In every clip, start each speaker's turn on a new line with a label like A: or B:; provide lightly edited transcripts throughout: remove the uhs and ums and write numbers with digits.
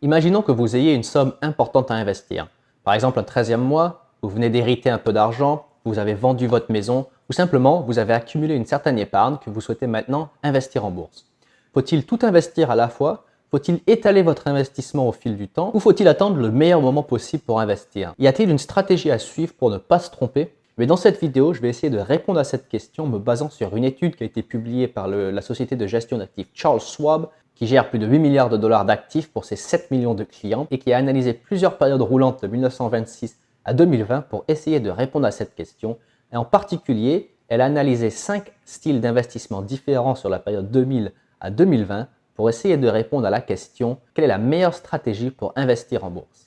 A: Imaginons que vous ayez une somme importante à investir. Par exemple, un 13e mois, vous venez d'hériter un peu d'argent, vous avez vendu votre maison ou simplement vous avez accumulé une certaine épargne que vous souhaitez maintenant investir en bourse. Faut-il tout investir à la fois? Faut-il étaler votre investissement au fil du temps ou faut-il attendre le meilleur moment possible pour investir? Y a-t-il une stratégie à suivre pour ne pas se tromper? Mais dans cette vidéo, je vais essayer de répondre à cette question en me basant sur une étude qui a été publiée par la société de gestion d'actifs Charles Schwab, qui gère plus de 8 milliards de dollars d'actifs pour ses 7 millions de clients et qui a analysé plusieurs périodes roulantes de 1926 à 2020 pour essayer de répondre à cette question. Et en particulier, elle a analysé 5 styles d'investissement différents sur la période 2000 à 2020 pour essayer de répondre à la question « Quelle est la meilleure stratégie pour investir en bourse ?»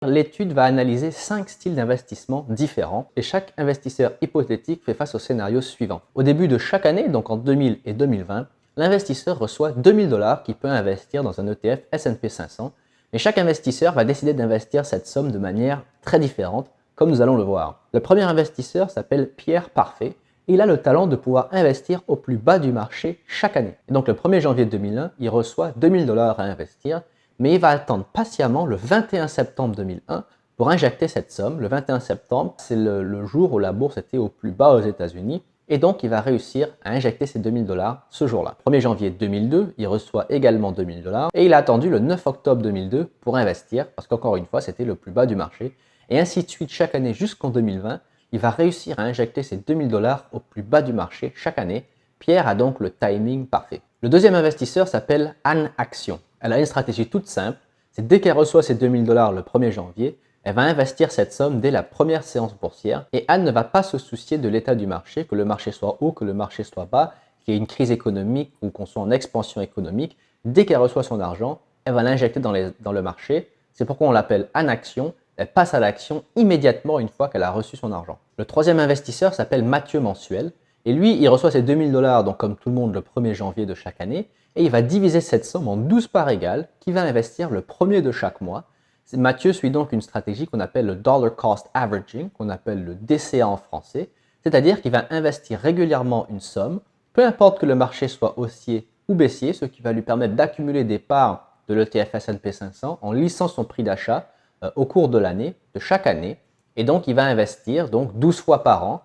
A: L'étude va analyser 5 styles d'investissement différents et chaque investisseur hypothétique fait face au scénario suivant. Au début de chaque année, donc en 2000 et 2020, l'investisseur reçoit 2000 $ qu'il peut investir dans un ETF S&P 500, mais chaque investisseur va décider d'investir cette somme de manière très différente, comme nous allons le voir. Le premier investisseur s'appelle Pierre Parfait et il a le talent de pouvoir investir au plus bas du marché chaque année. Et donc le 1er janvier 2001, il reçoit 2000 $ à investir, mais il va attendre patiemment le 21 septembre 2001 pour injecter cette somme. Le 21 septembre, c'est le jour où la bourse était au plus bas aux États-Unis, et donc il va réussir à injecter ces 2000 $ ce jour-là. 1er janvier 2002, il reçoit également 2000 $, et il a attendu le 9 octobre 2002 pour investir, parce qu'encore une fois, c'était le plus bas du marché, et ainsi de suite chaque année jusqu'en 2020, il va réussir à injecter ces 2000 $ au plus bas du marché chaque année. Pierre a donc le timing parfait. Le deuxième investisseur s'appelle Anne Action. Elle a une stratégie toute simple, c'est dès qu'elle reçoit ses 2000 $ le 1er janvier, elle va investir cette somme dès la première séance boursière et Anne ne va pas se soucier de l'état du marché, que le marché soit haut, que le marché soit bas, qu'il y ait une crise économique ou qu'on soit en expansion économique. Dès qu'elle reçoit son argent, elle va l'injecter dans le marché. C'est pourquoi on l'appelle Anne Action. Elle passe à l'action immédiatement une fois qu'elle a reçu son argent. Le troisième investisseur s'appelle Mathieu Mensuel et lui, il reçoit ses 2000 $, donc comme tout le monde, le 1er janvier de chaque année. Et il va diviser cette somme en 12 parts égales qu'il va investir le premier de chaque mois. Mathieu suit donc une stratégie qu'on appelle le Dollar Cost Averaging, qu'on appelle le DCA en français, c'est-à-dire qu'il va investir régulièrement une somme, peu importe que le marché soit haussier ou baissier, ce qui va lui permettre d'accumuler des parts de l'ETF S&P 500 en lissant son prix d'achat au cours de l'année, de chaque année. Et donc, il va investir donc 12 fois par an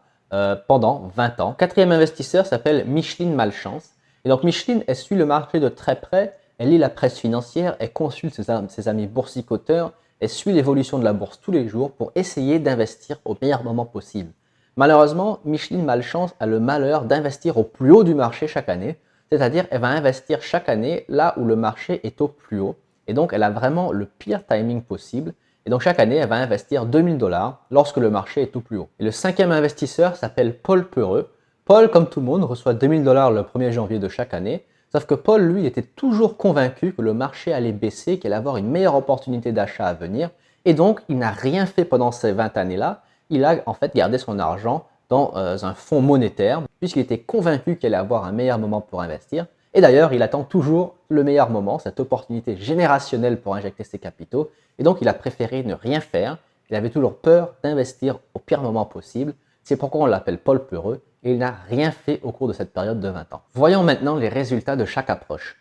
A: pendant 20 ans. Quatrième investisseur s'appelle Micheline Malchance. Et donc Micheline, elle suit le marché de très près, elle lit la presse financière, elle consulte ses amis boursicoteurs, elle suit l'évolution de la bourse tous les jours pour essayer d'investir au meilleur moment possible. Malheureusement, Micheline Malchance a le malheur d'investir au plus haut du marché chaque année, c'est-à-dire elle va investir chaque année là où le marché est au plus haut. Et donc elle a vraiment le pire timing possible. Et donc chaque année, elle va investir 2000 $ lorsque le marché est au plus haut. Et le cinquième investisseur s'appelle Paul Peureux. Paul, comme tout le monde, reçoit 2000 $ le 1er janvier de chaque année, sauf que Paul, lui, était toujours convaincu que le marché allait baisser, qu'il allait avoir une meilleure opportunité d'achat à venir, et donc il n'a rien fait pendant ces 20 années-là. Il a en fait gardé son argent dans un fonds monétaire, puisqu'il était convaincu qu'il allait avoir un meilleur moment pour investir. Et d'ailleurs, il attend toujours le meilleur moment, cette opportunité générationnelle pour injecter ses capitaux, et donc il a préféré ne rien faire. Il avait toujours peur d'investir au pire moment possible. C'est pourquoi on l'appelle Paul Peureux, et il n'a rien fait au cours de cette période de 20 ans. Voyons maintenant les résultats de chaque approche.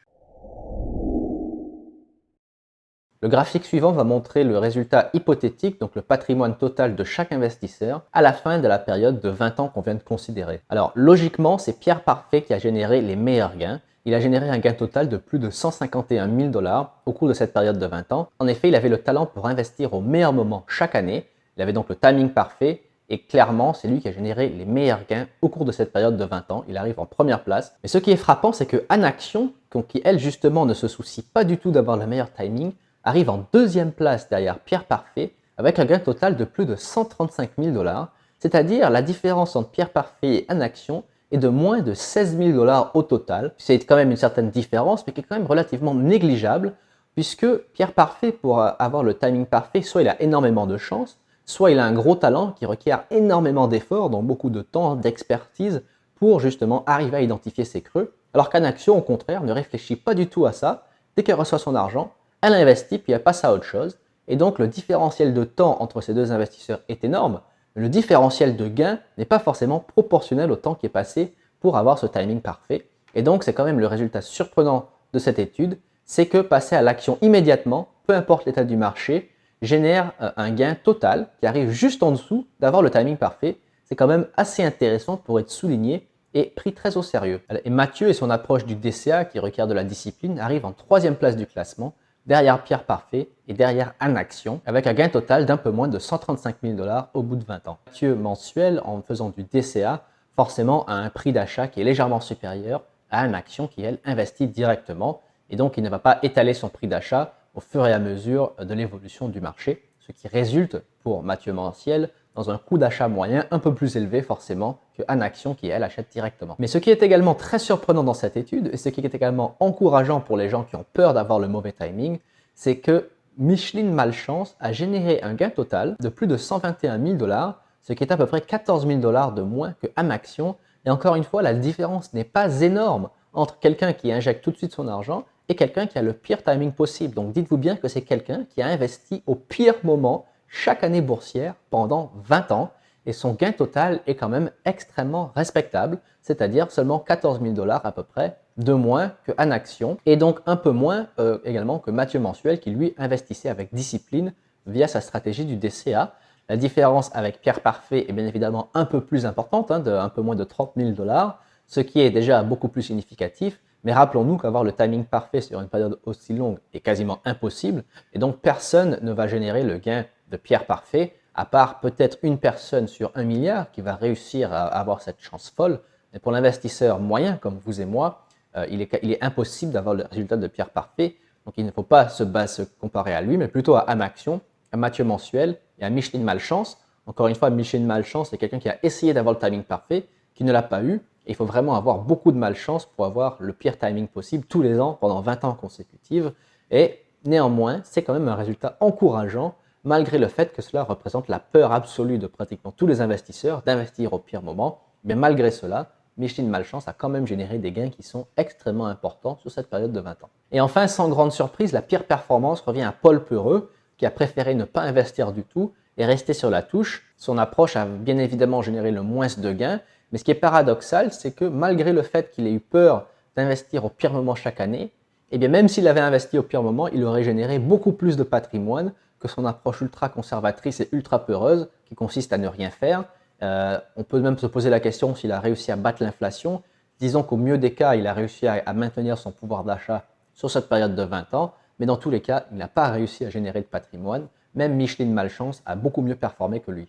A: Le graphique suivant va montrer le résultat hypothétique, donc le patrimoine total de chaque investisseur, à la fin de la période de 20 ans qu'on vient de considérer. Alors logiquement, c'est Pierre Parfait qui a généré les meilleurs gains. Il a généré un gain total de plus de 151 000 $ au cours de cette période de 20 ans. En effet, il avait le talent pour investir au meilleur moment chaque année. Il avait donc le timing parfait. Et clairement, c'est lui qui a généré les meilleurs gains au cours de cette période de 20 ans. Il arrive en première place. Mais ce qui est frappant, c'est que Anne Action, qui elle justement ne se soucie pas du tout d'avoir le meilleur timing, arrive en deuxième place derrière Pierre Parfait avec un gain total de plus de 135 000 $. C'est-à-dire la différence entre Pierre Parfait et Anne Action est de moins de 16 000 $ au total. C'est quand même une certaine différence, mais qui est quand même relativement négligeable, puisque Pierre Parfait, pour avoir le timing parfait, soit il a énormément de chance, soit il a un gros talent qui requiert énormément d'efforts, donc beaucoup de temps, d'expertise, pour justement arriver à identifier ses creux, alors qu'Anne Action, au contraire, ne réfléchit pas du tout à ça. Dès qu'elle reçoit son argent, elle investit puis elle passe à autre chose. Et donc le différentiel de temps entre ces deux investisseurs est énorme. Le différentiel de gain n'est pas forcément proportionnel au temps qui est passé pour avoir ce timing parfait. Et donc c'est quand même le résultat surprenant de cette étude, c'est que passer à l'action immédiatement, peu importe l'état du marché, génère un gain total qui arrive juste en dessous d'avoir le timing parfait. C'est quand même assez intéressant pour être souligné et pris très au sérieux. Et Mathieu et son approche du DCA qui requiert de la discipline arrivent en 3e place du classement, derrière Pierre Parfait et derrière Anaxion, avec un gain total d'un peu moins de 135 000 $ au bout de 20 ans. Mathieu mensuel, en faisant du DCA, forcément a un prix d'achat qui est légèrement supérieur à Anaxion qui, elle, investit directement et donc il ne va pas étaler son prix d'achat au fur et à mesure de l'évolution du marché, ce qui résulte pour Mathieu mensuel dans un coût d'achat moyen un peu plus élevé forcément que Anaxion qui, elle, achète directement. Mais ce qui est également très surprenant dans cette étude, et ce qui est également encourageant pour les gens qui ont peur d'avoir le mauvais timing, c'est que Micheline Malchance a généré un gain total de plus de 121 000 $, ce qui est à peu près 14 000 $ de moins que Anaxion. Et encore une fois, la différence n'est pas énorme entre quelqu'un qui injecte tout de suite son argent et quelqu'un qui a le pire timing possible. Donc dites-vous bien que c'est quelqu'un qui a investi au pire moment chaque année boursière pendant 20 ans et son gain total est quand même extrêmement respectable, c'est-à-dire seulement 14 000 $ à peu près de moins que Anaxion et donc un peu moins également que Mathieu Mensuel qui lui investissait avec discipline via sa stratégie du DCA. La différence avec Pierre Parfait est bien évidemment un peu plus importante, de un peu moins de 30 000 $, ce qui est déjà beaucoup plus significatif. Mais rappelons-nous qu'avoir le timing parfait sur une période aussi longue est quasiment impossible et donc personne ne va générer le gain de Pierre Parfait, à part peut-être une personne sur 1 milliard qui va réussir à avoir cette chance folle. Mais pour l'investisseur moyen comme vous et moi, il est impossible d'avoir le résultat de Pierre Parfait. Donc il ne faut pas se comparer à lui, mais plutôt à Anaxion, à Mathieu Mensuel et à Micheline Malchance. Encore une fois, Micheline Malchance, c'est quelqu'un qui a essayé d'avoir le timing parfait, qui ne l'a pas eu. Et il faut vraiment avoir beaucoup de malchance pour avoir le pire timing possible tous les ans pendant 20 ans consécutifs. Et néanmoins, c'est quand même un résultat encourageant, malgré le fait que cela représente la peur absolue de pratiquement tous les investisseurs d'investir au pire moment. Mais malgré cela, Micheline Malchance a quand même généré des gains qui sont extrêmement importants sur cette période de 20 ans. Et enfin, sans grande surprise, la pire performance revient à Paul Peureux, qui a préféré ne pas investir du tout et rester sur la touche. Son approche a bien évidemment généré le moins de gains, mais ce qui est paradoxal, c'est que malgré le fait qu'il ait eu peur d'investir au pire moment chaque année, eh bien même s'il avait investi au pire moment, il aurait généré beaucoup plus de patrimoine que son approche ultra conservatrice et ultra peureuse qui consiste à ne rien faire. On peut même se poser la question s'il a réussi à battre l'inflation. Disons qu'au mieux des cas, il a réussi à maintenir son pouvoir d'achat sur cette période de 20 ans, mais dans tous les cas, il n'a pas réussi à générer de patrimoine. Même Micheline Malchance a beaucoup mieux performé que lui.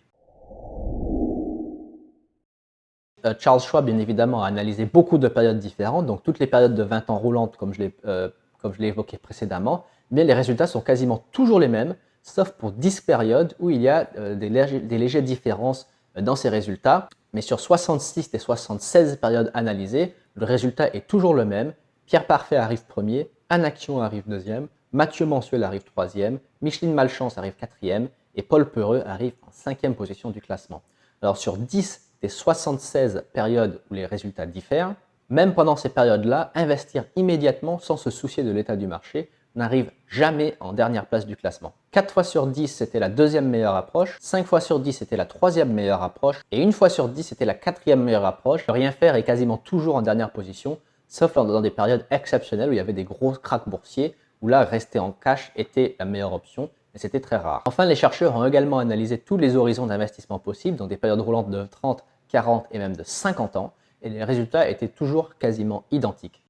A: Charles Schwab, bien évidemment, a analysé beaucoup de périodes différentes, donc toutes les périodes de 20 ans roulantes, comme je l'ai évoqué précédemment, mais les résultats sont quasiment toujours les mêmes, sauf pour 10 périodes où il y a des légères différences dans ces résultats. Mais sur 66 des 76 périodes analysées, le résultat est toujours le même. Pierre Parfait arrive premier, Anaxion arrive deuxième, Mathieu Mensuel arrive troisième, Micheline Malchance arrive quatrième et Paul Peureux arrive en 5e position du classement. Alors sur 10 des 76 périodes où les résultats diffèrent, même pendant ces périodes-là, investir immédiatement sans se soucier de l'état du marché n'arrive jamais en dernière place du classement. 4 fois sur 10, c'était la deuxième meilleure approche, 5 fois sur 10, c'était la troisième meilleure approche, et 1 fois sur 10, c'était la quatrième meilleure approche. Le rien faire est quasiment toujours en dernière position, sauf dans des périodes exceptionnelles où il y avait des gros cracks boursiers, où là, rester en cash était la meilleure option, mais c'était très rare. Enfin, les chercheurs ont également analysé tous les horizons d'investissement possibles, dans des périodes roulantes de 30, 40 et même de 50 ans, et les résultats étaient toujours quasiment identiques.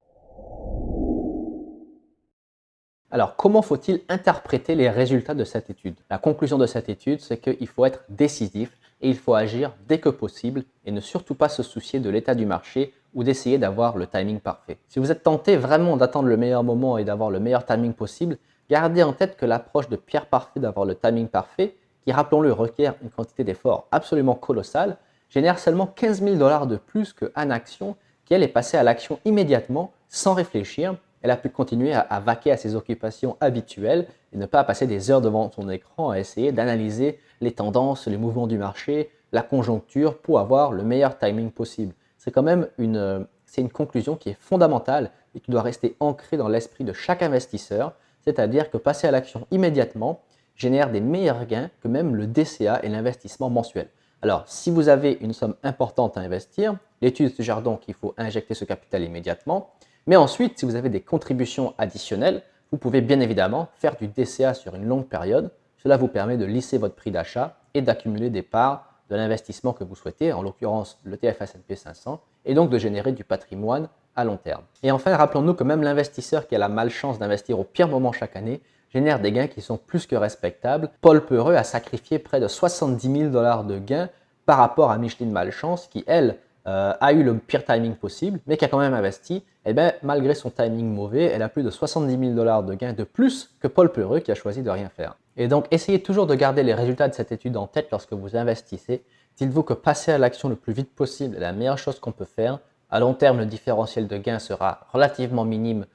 A: Alors, comment faut-il interpréter les résultats de cette étude? La conclusion de cette étude, c'est qu'il faut être décisif et il faut agir dès que possible et ne surtout pas se soucier de l'état du marché ou d'essayer d'avoir le timing parfait. Si vous êtes tenté vraiment d'attendre le meilleur moment et d'avoir le meilleur timing possible, gardez en tête que l'approche de Pierre Parfait d'avoir le timing parfait, qui rappelons-le requiert une quantité d'efforts absolument colossale, génère seulement 15 000 $ de plus que Anaxion, qui elle est passée à l'action immédiatement sans réfléchir. Elle a pu continuer à vaquer à ses occupations habituelles et ne pas passer des heures devant son écran à essayer d'analyser les tendances, les mouvements du marché, la conjoncture pour avoir le meilleur timing possible. C'est quand même une conclusion qui est fondamentale et qui doit rester ancrée dans l'esprit de chaque investisseur, c'est-à-dire que passer à l'action immédiatement génère des meilleurs gains que même le DCA et l'investissement mensuel. Alors, si vous avez une somme importante à investir, l'étude suggère donc qu'il faut injecter ce capital immédiatement. Mais ensuite, si vous avez des contributions additionnelles, vous pouvez bien évidemment faire du DCA sur une longue période. Cela vous permet de lisser votre prix d'achat et d'accumuler des parts de l'investissement que vous souhaitez, en l'occurrence le TF S&P 500, et donc de générer du patrimoine à long terme. Et enfin, rappelons-nous que même l'investisseur qui a la malchance d'investir au pire moment chaque année génère des gains qui sont plus que respectables. Paul Peureux a sacrifié près de 70 000 $ de gains par rapport à Micheline Malchance qui, elle, a eu le pire timing possible, mais qui a quand même investi. Et bien, malgré son timing mauvais, elle a plus de 70 000 $ de gains de plus que Paul Peureux qui a choisi de rien faire. Et donc, essayez toujours de garder les résultats de cette étude en tête lorsque vous investissez. Dites-vous que passer à l'action le plus vite possible est la meilleure chose qu'on peut faire. À long terme, le différentiel de gain sera relativement minime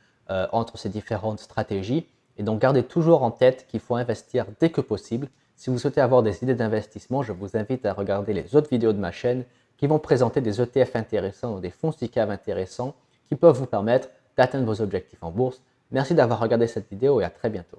A: entre ces différentes stratégies. Et donc, gardez toujours en tête qu'il faut investir dès que possible. Si vous souhaitez avoir des idées d'investissement, je vous invite à regarder les autres vidéos de ma chaîne qui vont présenter des ETF intéressants ou des fonds SICAV intéressants qui peuvent vous permettre d'atteindre vos objectifs en bourse. Merci d'avoir regardé cette vidéo et à très bientôt.